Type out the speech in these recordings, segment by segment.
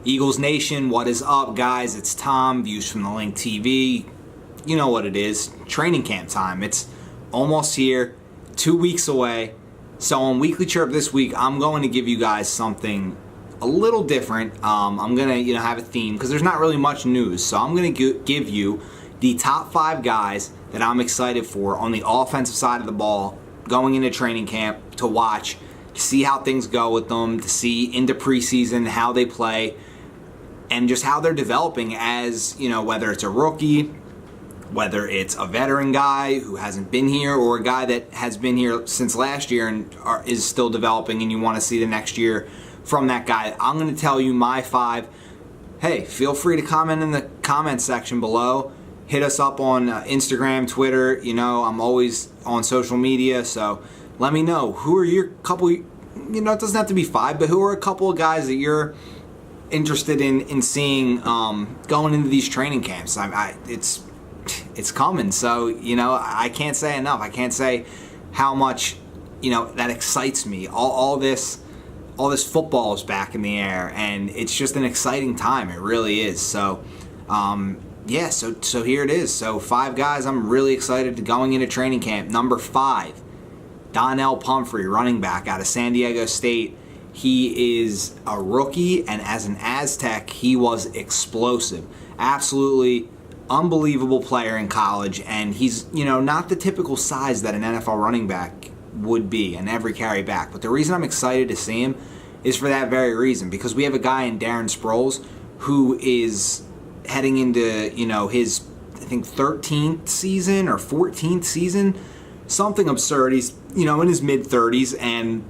Eagles Nation, what is up, guys? It's Tom, Views from the Link TV. You know what it is, training camp time. It's almost here, 2 weeks away. So on Weekly Chirp this week, I'm going to give you guys something a little different. I'm going to have a theme because there's not really much news. So I'm going to give you the top 5 guys that I'm excited for on the offensive side of the ball going into training camp to watch, to see how things go with them, to see into preseason how they play, and just how they're developing as, whether it's a rookie, whether it's a veteran guy who hasn't been here, or a guy that has been here since last year and is still developing and you want to see the next year from that guy. I'm going to tell you my 5. Hey, feel free to comment in the comment section below. Hit us up on Instagram, Twitter. I'm always on social media, so let me know. Who are your couple, it doesn't have to be 5, but who are a couple of guys that you're interested in seeing going into these training camps? It's coming, so I can't say enough. I can't say how much that excites me. All this football is back in the air, and it's just an exciting time. It really is. So so here it is. So 5 guys I'm really excited to going into training camp. Number 5, Donnell Pumphrey, running back out of San Diego State. He is a rookie, and as an Aztec, he was explosive. Absolutely unbelievable player in college, and he's, not the typical size that an NFL running back would be, an every carry back. But the reason I'm excited to see him is for that very reason, because we have a guy in Darren Sproles who is heading into, his, I think, 13th season or 14th season, something absurd. He's, in his mid-30s, and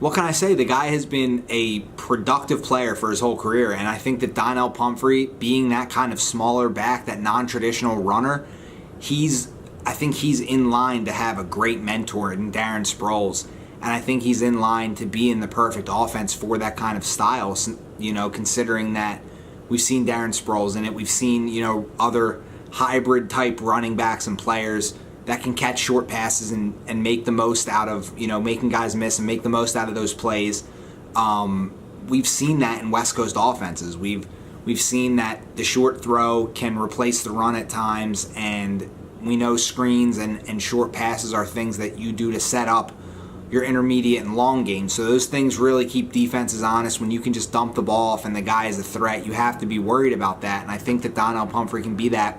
what can I say? The guy has been a productive player for his whole career, and I think that Donnell Pumphrey, being that kind of smaller back, that non-traditional runner, I think he's in line to have a great mentor in Darren Sproles, and I think he's in line to be in the perfect offense for that kind of style, considering that we've seen Darren Sproles in it. We've seen, other hybrid-type running backs and players that can catch short passes and make the most out of, making guys miss and make the most out of those plays. We've seen that in West Coast offenses. We've seen that the short throw can replace the run at times, and we know screens and short passes are things that you do to set up your intermediate and long game. So those things really keep defenses honest. When you can just dump the ball off and the guy is a threat, you have to be worried about that. And I think that Donnell Pumphrey can be that.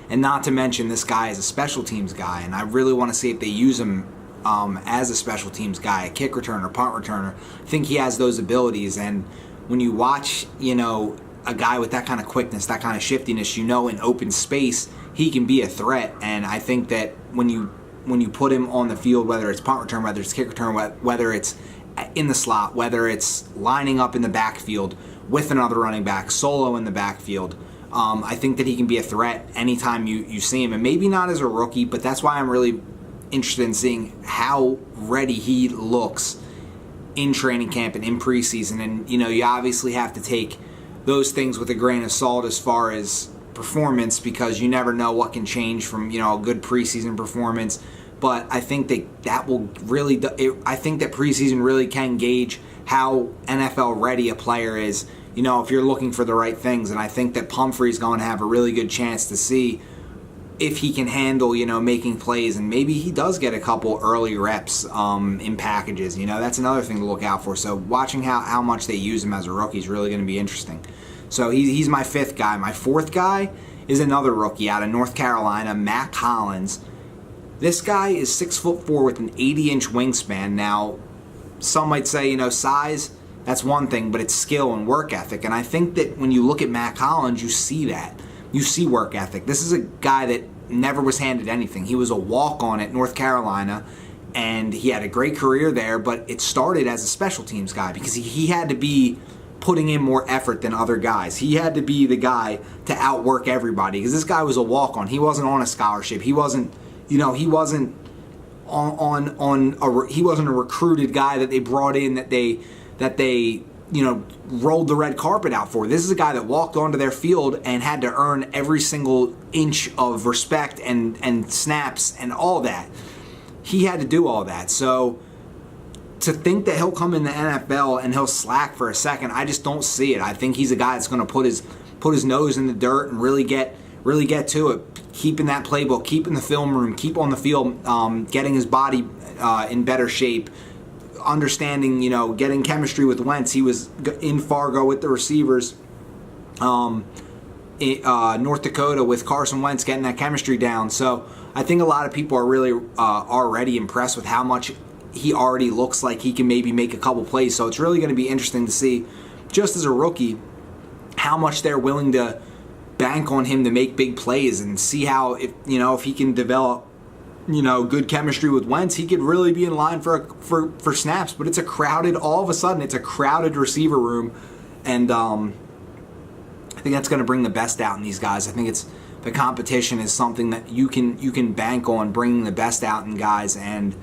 And not to mention, this guy is a special teams guy, and I really want to see if they use him as a special teams guy, a kick returner, punt returner. I think he has those abilities, and when you watch, a guy with that kind of quickness, that kind of shiftiness, in open space, he can be a threat. And I think that when you put him on the field, whether it's punt return, whether it's kick return, whether it's in the slot, whether it's lining up in the backfield with another running back, solo in the backfield, I think that he can be a threat anytime you see him. And maybe not as a rookie, but that's why I'm really interested in seeing how ready he looks in training camp and in preseason. And, you obviously have to take those things with a grain of salt as far as performance, because you never know what can change from, a good preseason performance. But I think that will really, I think that preseason really can gauge how NFL ready a player is, if you're looking for the right things. And I think that Pumphrey's going to have a really good chance to see if he can handle, making plays. And maybe he does get a couple early reps in packages. That's another thing to look out for. So watching how much they use him as a rookie is really going to be interesting. So he's my 5th guy. My 4th guy is another rookie out of North Carolina, Mac Hollins. This guy is 6'4" with an 80-inch wingspan. Now, some might say, size, that's one thing, but it's skill and work ethic. And I think that when you look at Mac Hollins, you see that. You see work ethic. This is a guy that never was handed anything. He was a walk-on at North Carolina, and he had a great career there, but it started as a special teams guy because he had to be putting in more effort than other guys. He had to be the guy to outwork everybody because this guy was a walk-on. He wasn't on a scholarship. He wasn't, he wasn't he wasn't a recruited guy that they brought in that they rolled the red carpet out for. This is a guy that walked onto their field and had to earn every single inch of respect and snaps and all that. He had to do all that. So to think that he'll come in the NFL and he'll slack for a second, I just don't see it. I think he's a guy that's going to put his nose in the dirt and really get to it, keeping that playbook, keeping the film room, keep on the field, getting his body in better shape, understanding, getting chemistry with Wentz. He was in Fargo with the receivers, North Dakota with Carson Wentz, getting that chemistry down. So I think a lot of people are really already impressed with how much he already looks like he can maybe make a couple plays. So it's really going to be interesting to see, just as a rookie, how much they're willing to bank on him to make big plays, and see how, if he can develop good chemistry with Wentz, he could really be in line for snaps. But all of a sudden it's a crowded receiver room, and I think that's going to bring the best out in these guys. I think the competition is something that you can bank on bringing the best out in guys, and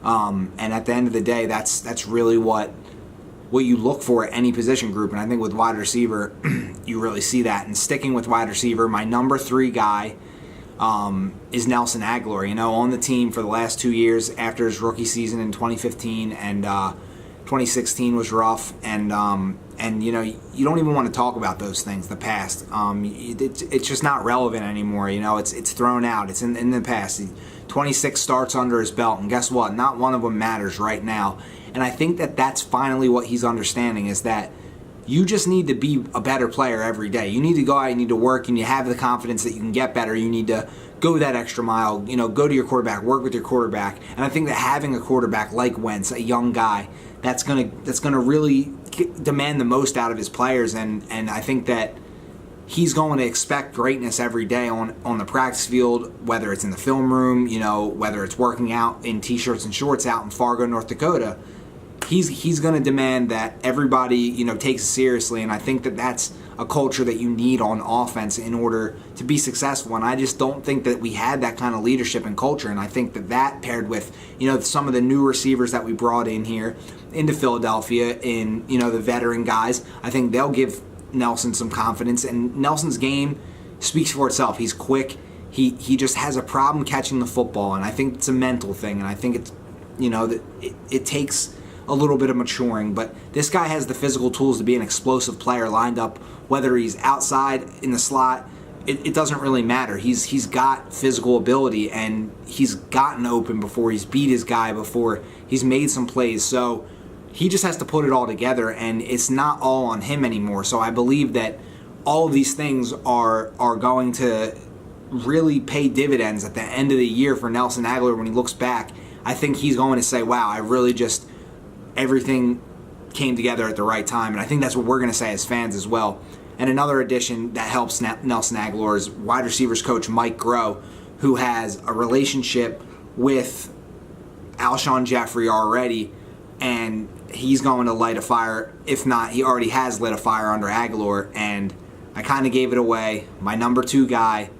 at the end of the day, that's really what you look for at any position group. And I think with wide receiver, you really see that. And sticking with wide receiver, my number 3 guy is Nelson Agholor. On the team for the last 2 years after his rookie season in 2015, and 2016 was rough. And you don't even want to talk about those things, the past. It's just not relevant anymore. It's thrown out. It's in the past. 26 starts under his belt, and guess what? Not one of them matters right now. And I think that's finally what he's understanding, is that you just need to be a better player every day. You need to go out, you need to work, and you have the confidence that you can get better. You need to go that extra mile, go to your quarterback, work with your quarterback. And I think that having a quarterback like Wentz, a young guy, that's gonna really demand the most out of his players. And I think that he's going to expect greatness every day on the practice field, whether it's in the film room, whether it's working out in t-shirts and shorts out in Fargo, North Dakota. He's going to demand that everybody, takes it seriously, and I think that that's a culture that you need on offense in order to be successful. And I just don't think that we had that kind of leadership and culture, and I think that paired with, some of the new receivers that we brought in here into Philadelphia, in, the veteran guys, I think they'll give Nelson some confidence. And Nelson's game speaks for itself. He's quick. He just has a problem catching the football, and I think it's a mental thing, and I think it's, that it takes a little bit of maturing, but this guy has the physical tools to be an explosive player lined up, whether he's outside in the slot. It doesn't really matter. He's got physical ability, and he's gotten open before, he's beat his guy before, he's made some plays. So he just has to put it all together, and it's not all on him anymore. So I believe that all of these things are going to really pay dividends at the end of the year for Nelson Agholor. When he looks back, I think he's going to say, wow, I really just, everything came together at the right time. And I think that's what we're going to say as fans as well. And another addition that helps Nelson Agholor is wide receivers coach Mike Groh, who has a relationship with Alshon Jeffery already, and he's going to light a fire. If not, he already has lit a fire under Agholor. And I kind of gave it away. My number 2 guy,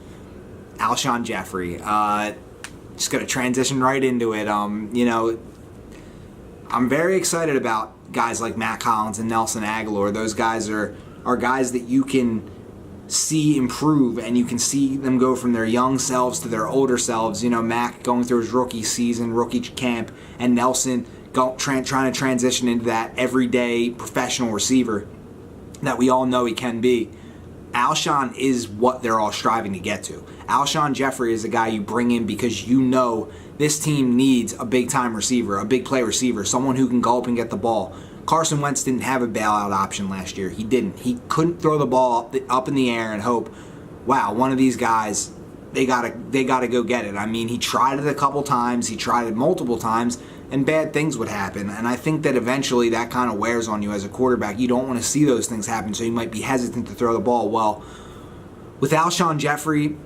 Alshon Jeffery. Just going to transition right into it. I'm very excited about guys like Matt Collins and Nelson Agholor. Those guys are guys that you can see improve, and you can see them go from their young selves to their older selves. Mac going through his rookie season, rookie camp, and Nelson trying to transition into that everyday professional receiver that we all know he can be. Alshon is what they're all striving to get to. Alshon Jeffery is a guy you bring in because this team needs a big-time receiver, a big-play receiver, someone who can go up and get the ball. Carson Wentz didn't have a bailout option last year. He didn't. He couldn't throw the ball up in the air and hope, wow, one of these guys, they gotta go get it. I mean, he tried it a couple times. He tried it multiple times, and bad things would happen. And I think that eventually that kind of wears on you as a quarterback. You don't want to see those things happen, so you might be hesitant to throw the ball. Well, with Alshon Jeffery,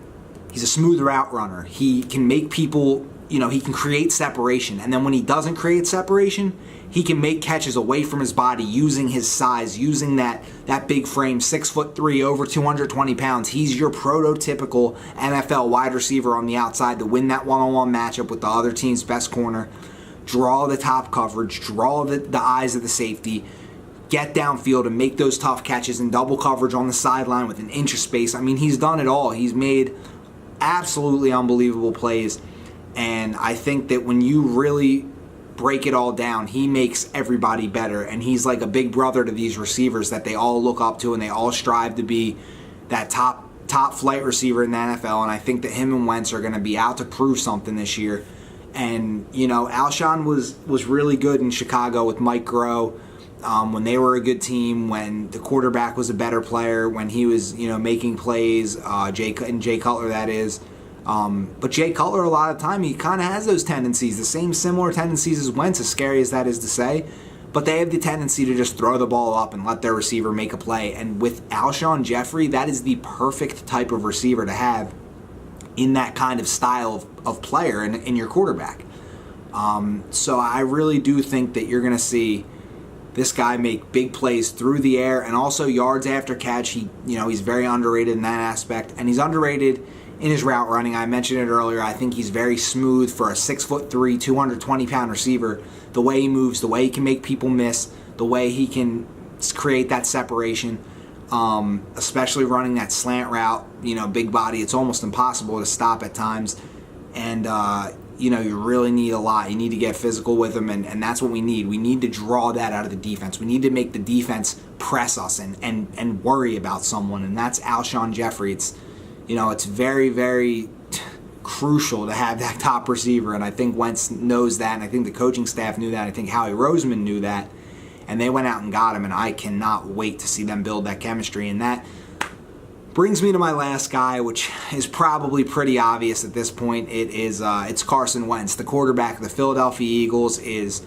he's a smooth route runner. He can make people, he can create separation. And then when he doesn't create separation, he can make catches away from his body using his size, using that big frame, 6'3", over 220 pounds. He's your prototypical NFL wide receiver on the outside to win that one-on-one matchup with the other team's best corner. Draw the top coverage, draw the eyes of the safety, get downfield and make those tough catches in double coverage on the sideline with an inch of space. I mean, he's done it all. He's made absolutely unbelievable plays. And I think that when you really break it all down. He makes everybody better, and he's like a big brother to these receivers that they all look up to, and they all strive to be that top flight receiver in the NFL. And I think that him and Wentz are going to be out to prove something this year. And Alshon was really good in Chicago with Mike Groh, when they were a good team, when the quarterback was a better player, when he was making plays. Jay Cutler, that is. But Jay Cutler, a lot of time, he kind of has those tendencies, the same similar tendencies as Wentz, as scary as that is to say. But they have the tendency to just throw the ball up and let their receiver make a play. And with Alshon Jeffery, that is the perfect type of receiver to have in that kind of style of player in your quarterback. So I really do think that you're going to see this guy make big plays through the air and also yards after catch. He's very underrated in that aspect, and he's underrated in his route running. I mentioned it earlier. I think he's very smooth for a 6'3", 220-pound receiver. The way he moves, the way he can make people miss, the way he can create that separation, especially running that slant route. Big body. It's almost impossible to stop at times, and you really need a lot. You need to get physical with him, and that's what we need. We need to draw that out of the defense. We need to make the defense press us and worry about someone, and that's Alshon Jeffery. It's very, very crucial to have that top receiver, and I think Wentz knows that, and I think the coaching staff knew that. I think Howie Roseman knew that, and they went out and got him, and I cannot wait to see them build that chemistry. And that brings me to my last guy, which is probably pretty obvious at this point. It's Carson Wentz, the quarterback of the Philadelphia Eagles, is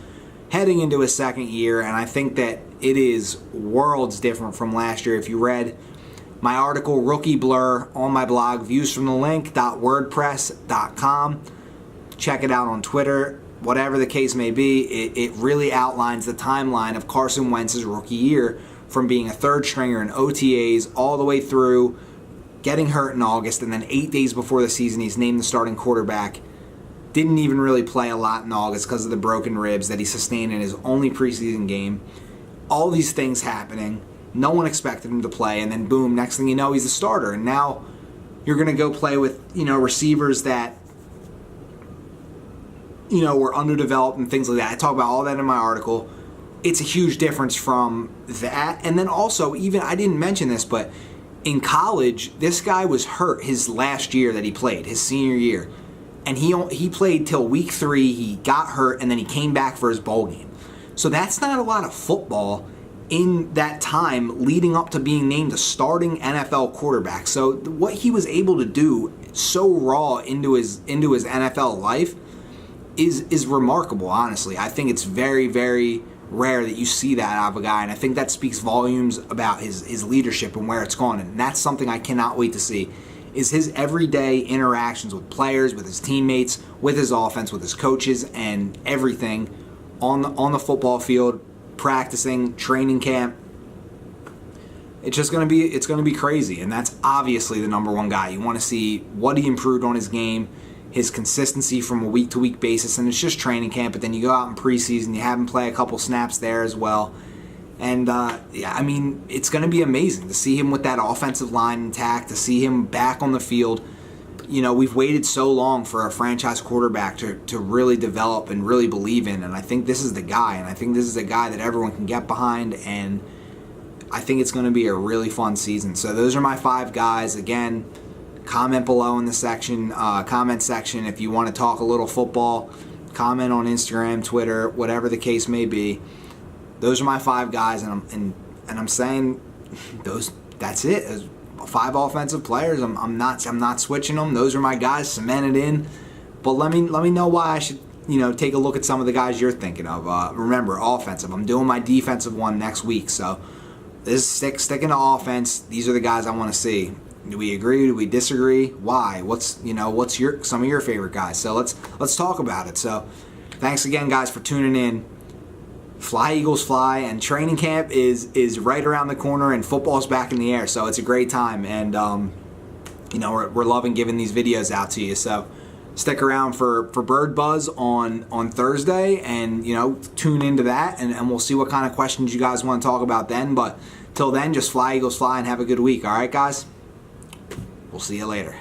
heading into his second year, and I think that it is worlds different from last year. If you read my article, Rookie Blur, on my blog, viewsfromthelink.wordpress.com. Check it out on Twitter. Whatever the case may be, it really outlines the timeline of Carson Wentz's rookie year, from being a third stringer in OTAs all the way through getting hurt in August, and then 8 days before the season, he's named the starting quarterback. Didn't even really play a lot in August because of the broken ribs that he sustained in his only preseason game. All these things happening. No one expected him to play, and then boom, next thing you know, he's a starter. And now you're going to go play with, receivers that, were underdeveloped and things like that. I talk about all that in my article. It's a huge difference from that. And then also, even, I didn't mention this, but in college, this guy was hurt his last year that he played, his senior year. And he played till week 3, he got hurt, and then he came back for his bowl game. So that's not a lot of football in that time leading up to being named a starting NFL quarterback. So what he was able to do so raw into his NFL life is remarkable, honestly. I think it's very, very rare that you see that out of a guy, and I think that speaks volumes about his leadership and where it's gone. And that's something I cannot wait to see, is his everyday interactions with players, with his teammates, with his offense, with his coaches, and everything on the football field, practicing, training camp. It's going to be crazy, and that's obviously the number one guy. You want to see what he improved on his game, his consistency from a week-to-week basis, and it's just training camp, but then you go out in preseason, you have him play a couple snaps there as well. And, it's going to be amazing to see him with that offensive line intact, to see him back on the field. We've waited so long for a franchise quarterback to really develop and really believe in, and I think this is the guy, and I think this is a guy that everyone can get behind, and I think it's going to be a really fun season. So those are my 5 guys. Again, comment below in the comment section if you want to talk a little football. Comment on Instagram, Twitter, whatever the case may be. Those are my 5 guys, and I'm saying that's it. 5 offensive players. I'm not switching them. Those are my guys, cemented in. But let me know why I should take a look at some of the guys you're thinking of. Remember, offensive. I'm doing my defensive one next week. So this is sticking to offense. These are the guys I want to see. Do we agree? Do we disagree? Why? What's some of your favorite guys? So let's talk about it. So thanks again, guys, for tuning in. Fly Eagles fly, and training camp is right around the corner, and football's back in the air, so it's a great time, and we're loving giving these videos out to you. So stick around for Bird Buzz on Thursday, and tune into that, and we'll see what kind of questions you guys want to talk about then. But till then, just fly Eagles fly and have a good week. All right, guys, we'll see you later.